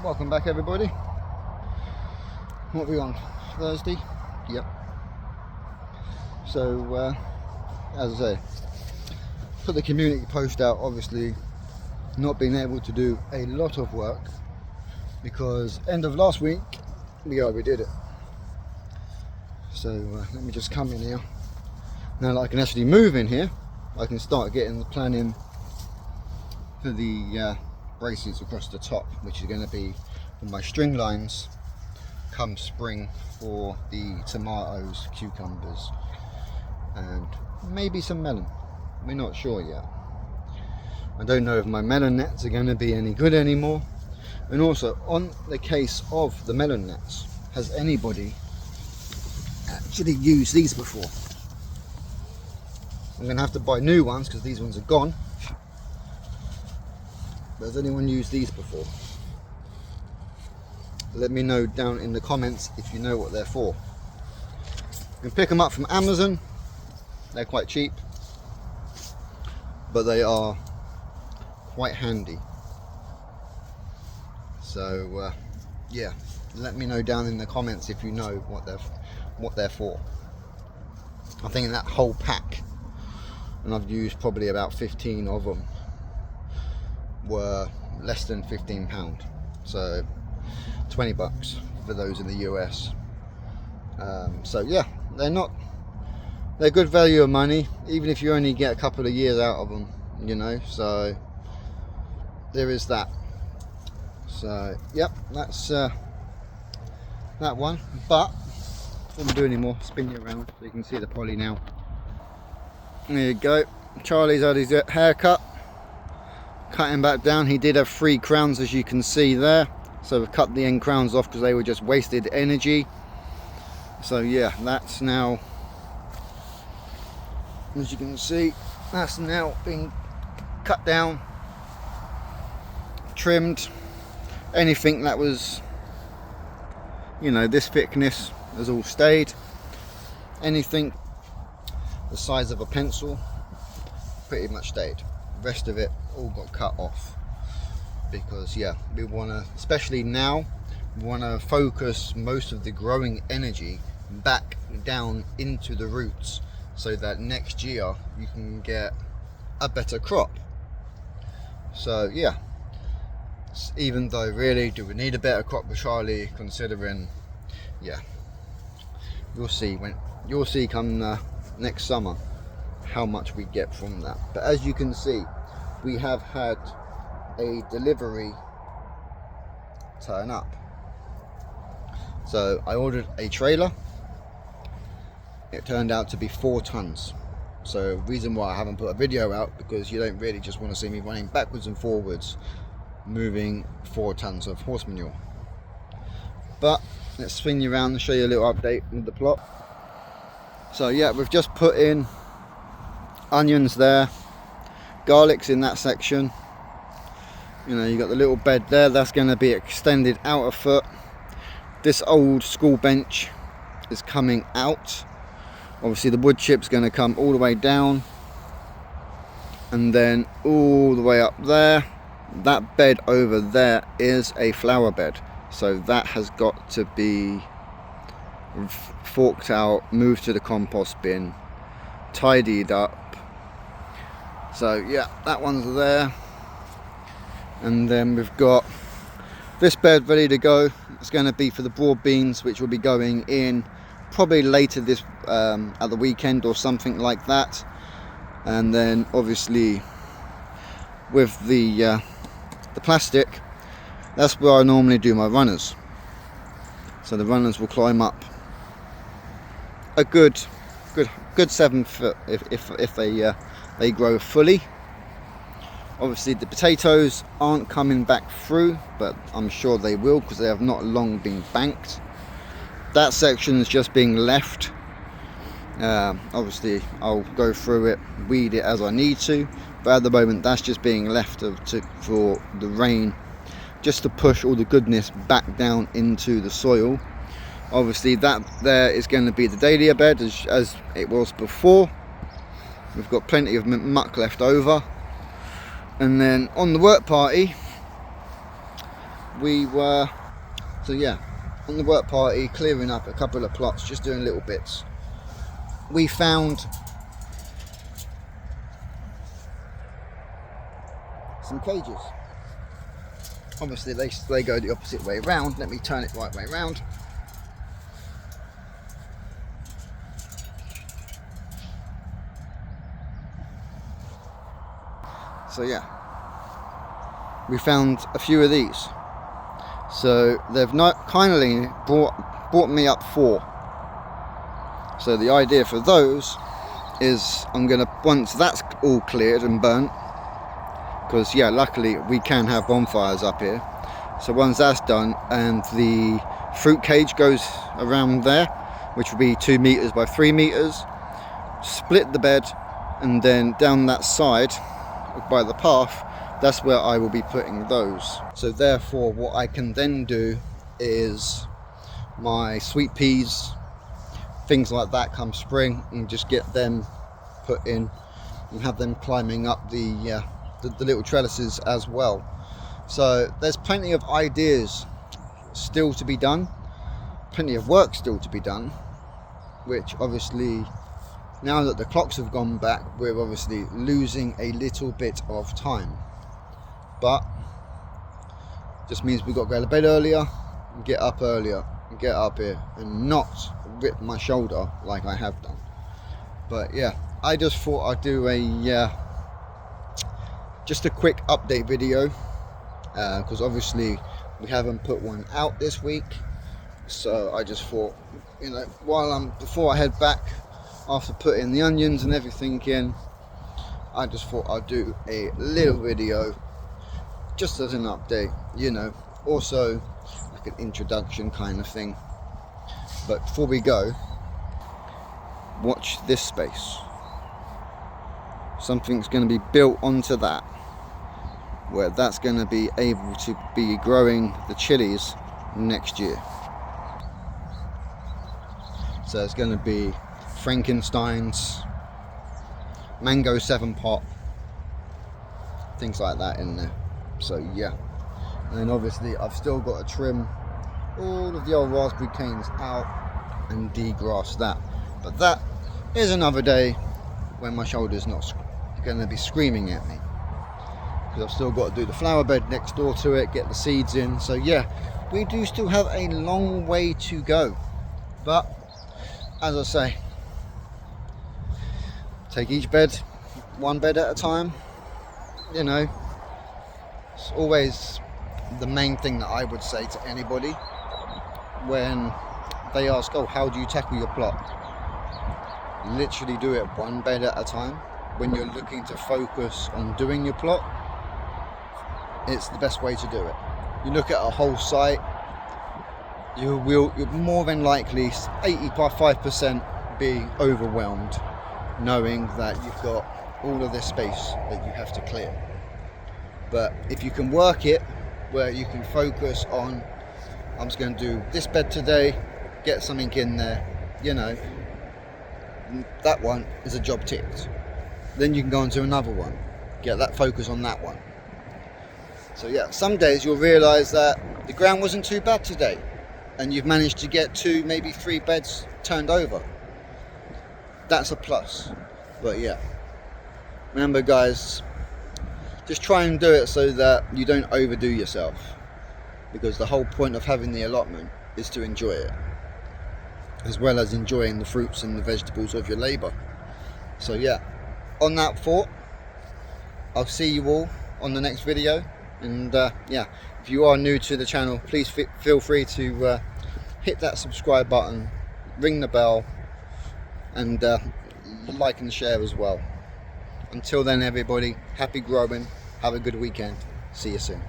Welcome back, everybody. What are we on? Thursday? Yep. So, as I say, put the community post out, obviously not being able to do a lot of work because end of last week we did it. So let me just come in here. Now that I can actually move in here, I can start getting the planning for the braces across the top, which is going to be for my string lines come spring for the tomatoes, cucumbers, and maybe some melon. We're not sure yet. I don't know if my melon nets are going to be any good anymore. And also, on the case of the melon nets, has anybody actually used these before? I'm going to have to buy new ones because these ones are gone. But has anyone used these before? Let me know down in the comments if you know what they're for. You can pick them up from Amazon. They're quite cheap, but they are quite handy. So yeah, let me know down in the comments if you know what they're for. I think in that whole pack, and I've used probably about 15 of them, were less than £15, so 20 bucks for those in the US. So yeah, they're good value of money, even if you only get a couple of years out of them, you know. So there is that. So yep, that's that one. But before we do any more, spin you around so you can see the poly now. There you go. Charlie's had his haircut, cutting back down. He did have 3 crowns, as you can see there, so we've cut the end crowns off because they were just wasted energy. So yeah, that's now, as you can see, that's now been cut down, trimmed. Anything that was, you know, this thickness has all stayed. Anything the size of a pencil pretty much stayed. The rest of it all got cut off because yeah, we want to, especially now, we want to focus most of the growing energy back down into the roots so that next year you can get a better crop. So yeah, even though really, do we need a better crop with Charlie, considering, yeah, you'll see come next summer how much we get from that. But as you can see, we have had a delivery turn up. So I ordered a trailer. It turned out to be 4 tons. So reason why I haven't put a video out, because you don't really just want to see me running backwards and forwards moving 4 tons of horse manure. But let's swing you around and show you a little update with the plot. So yeah, we've just put in onions there, garlic's in that section. You know, you got the little bed there, that's going to be extended out a foot. This old school bench is coming out. Obviously the wood chip's going to come all the way down and then all the way up there. That bed over there is a flower bed, so that has got to be forked out, moved to the compost bin, tidied up. So yeah, that one's there. And then we've got this bed ready to go. It's going to be for the broad beans, which will be going in probably later this at the weekend or something like that. And then obviously with the plastic, that's where I normally do my runners. So the runners will climb up a good 7 foot if they grow fully. Obviously the potatoes aren't coming back through, but I'm sure they will because they have not long been banked. That section is just being left. Obviously I'll go through it, weed it as I need to, but at the moment that's just being left for the rain, just to push all the goodness back down into the soil. Obviously that there is going to be the dahlia bed as it was before. We've got plenty of muck left over. And then on the work party, we were, so yeah, on the work party, clearing up a couple of plots, just doing little bits. We found some cages. Obviously they go the opposite way round. Let me turn it right way round. So yeah, we found a few of these. So they've not kindly brought me up 4. So the idea for those is I'm gonna, once that's all cleared and burnt, because yeah, luckily we can have bonfires up here. So once that's done and the fruit cage goes around there, which will be 2 meters by 3 meters, split the bed, and then down that side by the path, that's where I will be putting those. So therefore what I can then do is my sweet peas, things like that come spring, and just get them put in and have them climbing up the little trellises as well. So there's plenty of ideas still to be done, plenty of work still to be done, which obviously now that the clocks have gone back, we're obviously losing a little bit of time. But just means we've got to go to bed earlier and get up earlier and get up here and not rip my shoulder like I have done. But yeah, I just thought I'd do a just a quick update video, because obviously we haven't put one out this week. So I just thought, you know, before I head back after putting the onions and everything in, I just thought I'd do a little video just as an update, you know, also like an introduction kind of thing. But before we go, watch this space. Something's going to be built onto that, where that's going to be able to be growing the chilies next year. So it's going to be Frankenstein's, mango 7-pot, things like that in there. So yeah, and then obviously I've still got to trim all of the old raspberry canes out and degrass that, but that is another day when my shoulder's not going to be screaming at me, because I've still got to do the flower bed next door to it, get the seeds in. So yeah, we do still have a long way to go, but as I say, take each bed one bed at a time, you know. It's always the main thing that I would say to anybody when they ask, oh, how do you tackle your plot? Literally do it one bed at a time. When you're looking to focus on doing your plot, it's the best way to do it. You look at a whole site, you're more than likely 85% be overwhelmed, knowing that you've got all of this space that you have to clear. But if you can work it where you can focus on, I'm just going to do this bed today, get something in there, you know, that one is a job ticked. Then you can go on to another one, get that focus on that one. So yeah, some days you'll realise that the ground wasn't too bad today, and you've managed to get 2, maybe 3 beds turned over. That's a plus. But yeah, remember guys, just try and do it so that you don't overdo yourself, because the whole point of having the allotment is to enjoy it, as well as enjoying the fruits and the vegetables of your labour. So yeah, on that thought, I'll see you all on the next video. And yeah, if you are new to the channel, please feel free to hit that subscribe button, ring the bell, and like and share as well. Until then everybody, happy growing, have a good weekend, see you soon.